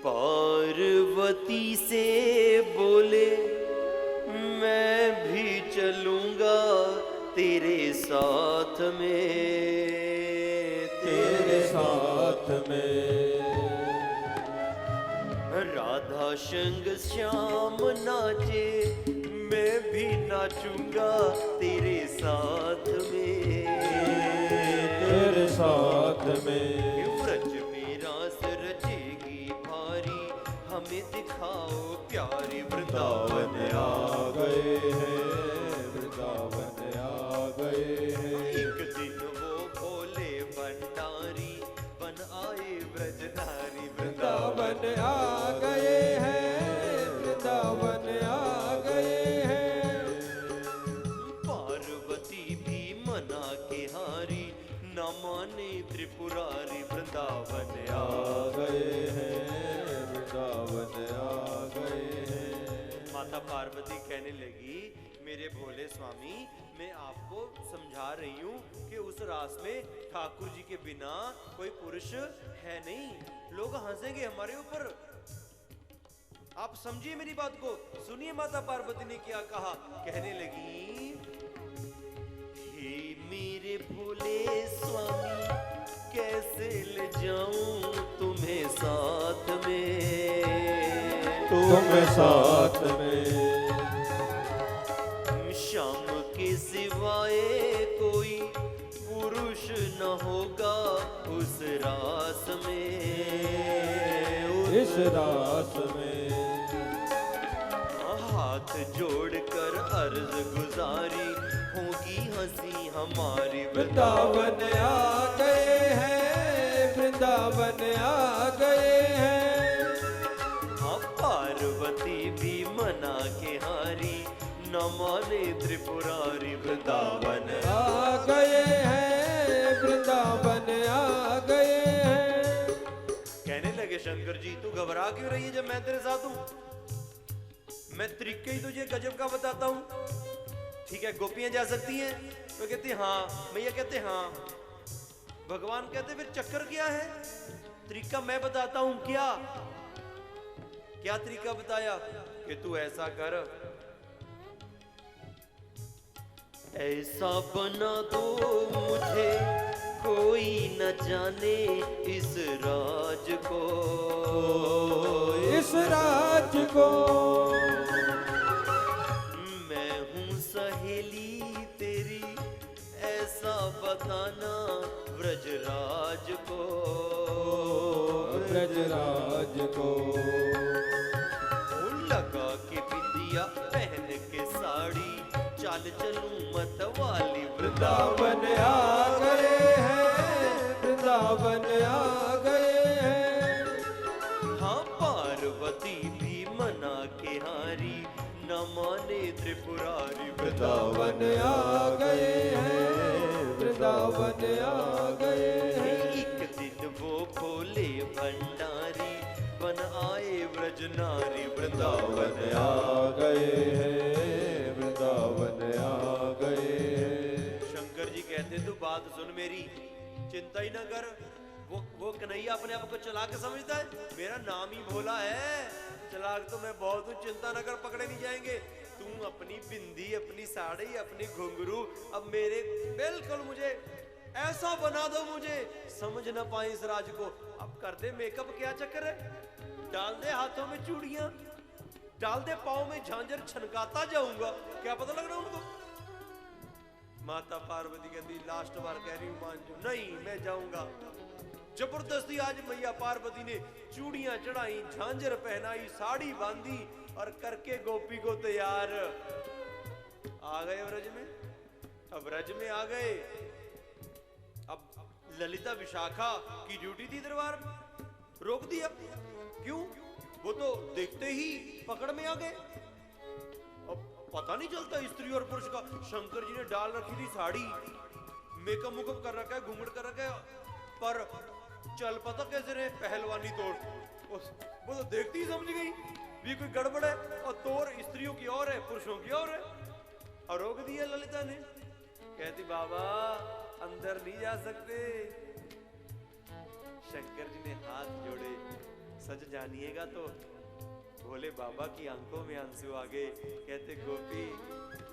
पार्वती से बोले मैं भी चलूंगा तेरे साथ में, तेरे साथ में। राधा संग श्याम नाचे मैं भी नाचूंगा तेरे साथ में, तेरे साथ में। व्रज में रास रचेगी भारी हमें दिखाओ प्यारी, वृंदावन आ गए हैं, वृंदावन आ गए हैं। एक दिन वो भोले भंडारी बन आए व्रज नारी, वृंदावन आ गए हैं, वृंदावन आ गए हैं। पार्वती भी मना के हारी न माने त्रिपुरारी, वृंदावन आ गए हैं, वृंदावन आ गए हैं। माता पार्वती कहने लगी मेरे भोले स्वामी मैं आपको समझा रही हूँ कि उस रास में ठाकुर जी के बिना कोई पुरुष है नहीं, लोग हंसेंगे हमारे ऊपर। आप समझिए मेरी बात को, सुनिए माता पार्वती ने क्या कहा। कहने लगी हे मेरे भोले स्वामी कैसे ले जाऊं तुम्हें साथ में, तुम्हें साथ में। शाम के सिवाय कोई पुरुष न होगा उस रास में, इस रास में। हाथ जोड़कर अर्ज गुजारी होगी हंसी हमारी, वृंदावन आ गए हैं, वृंदावन आ गए हैं। हाँ पार्वती भी मना के हारी न माने त्रिपुरारी, वृंदावन आ गए हैं, वृंदावन आ गए हैं। कहने लगे शंकर जी तू घबरा क्यों रही है जब मैं तेरे साथ हूं, मैं तरीके ही तुझे गजब का बताता हूं। ठीक है गोपियां जा सकती हैं, तो कहती हाँ, मैया कहते हाँ, भगवान कहते फिर चक्कर क्या है, तरीका मैं बताता हूं। क्या क्या तरीका बताया कि तू ऐसा कर, ऐसा बना दो मुझे कोई न जाने इस राज को, इस राज को। मैं हूँ सहेली तेरी ऐसा बताना व्रजराज को, ब्रजराज को। लगा के बिंदिया पहन के साड़ी चाल चलूं मत वाली, वृंदावन आ गए हैं, वृंदावन आ गए हैं। हाँ पार्वती भी मना के हारी न माने त्रिपुरारी, वृंदावन आ गए हैं, वृंदावन आ गए हैं। एक दिन वो भोले भंडारी बन आए व्रज नारी, वृंदावन आ गए हैं, वृंदावन आ गए हैं। शंकर जी कहते तू बात सुन मेरी, चिंता ही ना कर। वो कन्हैया अपने आप को चालाक समझता है, मेरा नाम ही भोला है, चालाक तो मैं बहुत हूँ, चिंता न कर पकड़े नहीं जाएंगे। तू अपनी बिंदी अपनी साड़ी अपनी घुंघरू अब मेरे बिल्कुल मुझे ऐसा बना दो मुझे समझ ना पाए इस राज को। अब कर दे मेकअप, क्या चक्कर है, डाल दे हाथों में चूड़ियां, डाल दे पाँव में झांझर, छनकाता जाऊंगा, क्या पता लग रहा उनको। माता पार्वती कहती लास्ट बार कह रही हूं मान जो, नहीं मैं जाऊंगा। जबरदस्ती आज मैया पार्वती ने चूड़ियां चढ़ाई, झांझर पहनाई, साड़ी बांधी और करके गोपी को तैयार। आ गए व्रज में, अब व्रज में आ गए। अब ललिता विशाखा की ड्यूटी थी दरबार में, रोक दिया। क्यों? वो तो देखते ही पकड़ में आ गए। अब पता नहीं चलता स्त्री और पुरुष का। शंकर जी ने डाल रखी थी साड़ी, मेकअप मुकअप कर रखा है, घूंघट कर रखा है, पर चल पता कैसे रहे पहलवानी तोड़। वो तो देखती ही समझ गई भी कोई गड़बड़ है, और तोड़ स्त्रियों की और है पुरुषों की और है। और रोक दिया ललिता ने, कहती बाबा अंदर नहीं जा सकते। शंकर जी ने हाथ जोड़े, सच जानिएगा तो भोले बाबा की आंखों में आंसू आ गए। कहते गोपी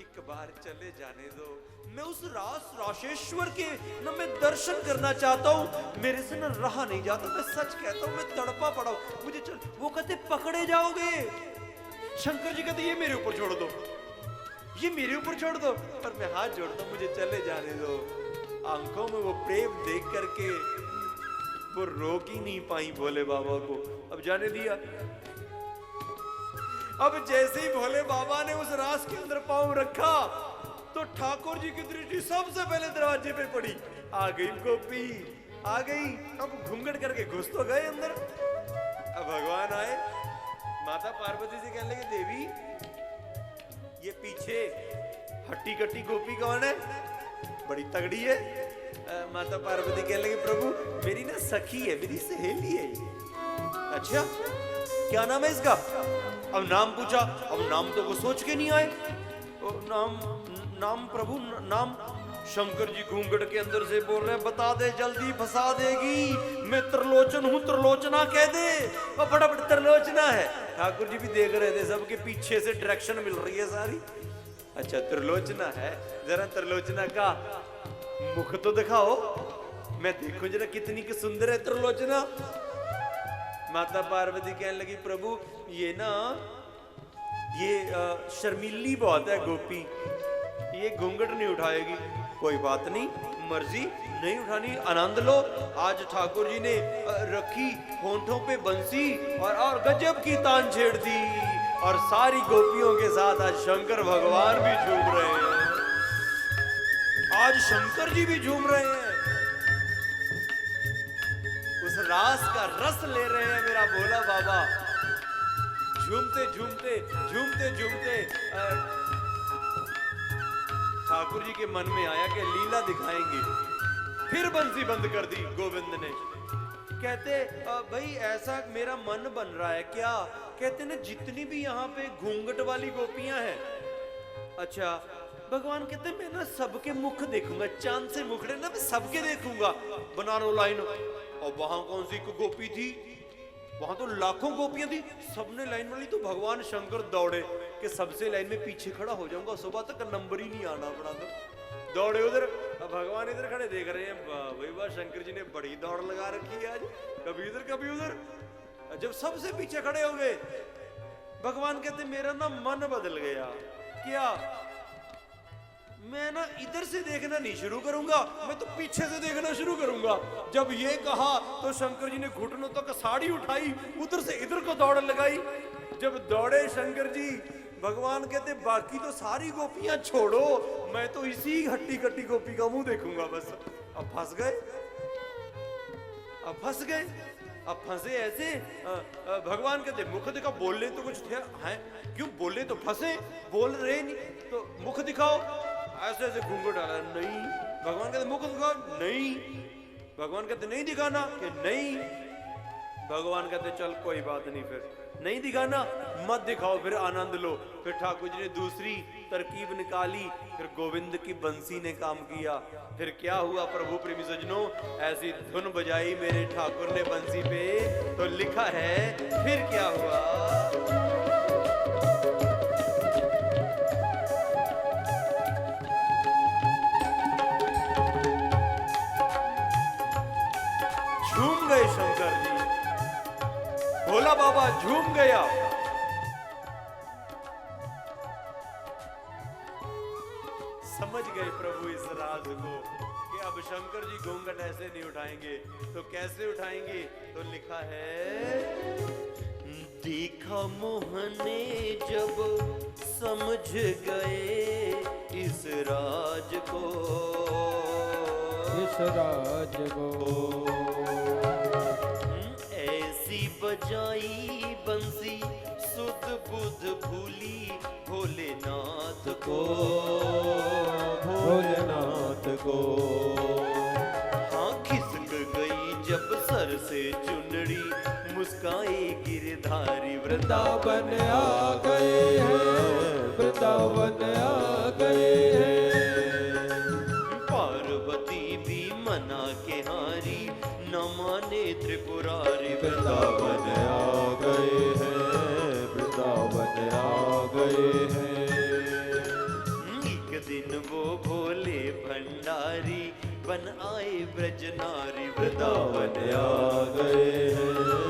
एक बार चले जाने दो, मैं उस राशेश्वर के न मैं दर्शन करना चाहता हूँ, मेरे से न रहा नहीं जाता, मैं सच कहता हूँ मैं तड़पा पड़ा हूँ, मुझे चल। वो कहते पकड़े जाओगे। शंकर जी कहते ये मेरे ऊपर छोड़ दो, ये मेरे ऊपर छोड़ दो, पर मैं हाथ जोड़ता हूँ मुझे चले जाने दो। आंखों में वो प्रेम देख करके वो रोक ही नहीं पाई भोले बाबा को। अब जाने दिया। अब जैसे ही भोले बाबा ने उस रास के अंदर पांव रखा तो ठाकुर जी की दृष्टि सबसे पहले दरवाजे पे पड़ी। आ गई गोपी, आ गई। अब घूंघट करके घुस तो गए अंदर। अब भगवान आए, माता पार्वती से कहने लगे देवी ये पीछे हट्टी कट्टी गोपी कौन है, बड़ी तगड़ी है। माता पार्वती कहने लगी प्रभु मेरी ना सखी है, मेरी सहेली है। अच्छा क्या नाम है इसका? अब नाम पूछा, अब नाम तो वो सोच के नहीं आए। नाम प्रभु नाम। शंकर जी घूंघट के अंदर से बोल रहे बता दे जल्दी, फंसा देगी, मैं त्रिलोचन हूँ, त्रिलोचना कह दे। वो फटाफट त्रिलोचना है। ठाकुर जी भी देख रहे थे, सबके पीछे से डायरेक्शन मिल रही है सारी। अच्छा त्रिलोचना है, जरा त्रिलोचना का मुख तो दिखाओ, मैं देखूं जरा कितनी की सुंदर है त्रिलोचना। माता पार्वती कहने लगी प्रभु ये ना ये शर्मीली बहुत है गोपी, ये घूंघट नहीं उठाएगी। कोई बात नहीं, मर्जी नहीं उठानी, आनंद लो। आज ठाकुर जी ने रखी होंठों पे बंसी और गजब की तान छेड़ दी, और सारी गोपियों के साथ आज शंकर भगवान भी झूम रहे हैं। आज शंकर जी भी झूम रहे हैं, उस रास का रस ले रहे हैं मेरा भोला बाबा। झूमते झूमते झूमते झूमते ठाकुर जी के मन में आया कि लीला दिखाएंगे। फिर बंसी बंद कर दी गोविंद ने। कहते भाई ऐसा मेरा मन बन रहा है क्या? कहते ना जितनी भी यहाँ पे घूंघट वाली गोपियां हैं, अच्छा भगवान कहते मैं ना सबके मुख देखूंगा, चांद से मुखड़े ना मैं सबके देखूंगा। बना लो लाइन। और वहां कौन सी गोपी थी? वहां तो लाखों गोपियां थी, सबने लाइन वाली। तो भगवान शंकर दौड़े कि सबसे लाइन में पीछे खड़ा हो जाऊंगा, सुबह तक नंबर ही नहीं आना अपना। तो दौड़े उधर। अब भगवान इधर खड़े देख रहे हैं, भाई वाह शंकर जी ने बड़ी दौड़ लगा रखी है आज, कभी इधर कभी उधर। जब सबसे पीछे खड़े हो गए, भगवान कहते मेरा ना मन बदल गया। क्या? मैं ना इधर से देखना नहीं शुरू करूंगा, मैं तो पीछे से देखना शुरू करूंगा। जब ये कहा तो शंकर जी ने घुटनों तक साड़ी उठाई, उधर से इधर को दौड़ लगाई। जब दौड़े शंकर जी, भगवान कहते बाकी तो सारी गोपियां छोड़ो, मैं तो इसी हट्टी कट्टी गोपी का मुंह देखूंगा बस। अब फंस गए, अब फंस गए। अब फंसे ऐसे, भगवान कहते मुख दिखा, बोलने तो कुछ थे हैं, क्यों बोले तो फंसे, बोल रहे नहीं तो मुख दिखाओ। ऐसे ऐसे घूंघट डाला, नहीं। भगवान कहते मुख दिखाओ, नहीं। भगवान कहते नहीं दिखाना, कि नहीं। भगवान कहते चल कोई बात नहीं, फिर नहीं दिखाना, मत दिखाओ, फिर आनंद लो। फिर ठाकुर जी ने दूसरी तरकीब निकाली, फिर गोविंद की बंसी ने काम किया। फिर क्या हुआ प्रभु प्रेमी सजनों, ऐसी धुन बजाई मेरे ठाकुर ने बंसी पे, तो लिखा है फिर क्या हुआ। झूम गए शंकर जी, भोला बाबा झूम गया। समझ गए प्रभु इस राज को कि अब शंकर जी घूंघट ऐसे नहीं उठाएंगे, तो कैसे उठाएंगे? तो लिखा है देखा मोहने जब समझ गए इस राज को, इस राज को ऐसी बजाई बंसी सुध बुध भूली भोलेनाथ को, भोलेनाथ को। हाँ खिसक गई जब सर से चुनरी, मुस्काए गिरधारी वृंदावन आ गए हैं, वृंदावन आ गए हैं। पार्वती भी मना के हारी, न माने त्रिपुर मुरारी वृंदावन आ गए हैं, वृंदावन आ गए हैं। एक दिन वो भोले भंडारी बन आए ब्रज नारी वृंदावन आ गए हैं,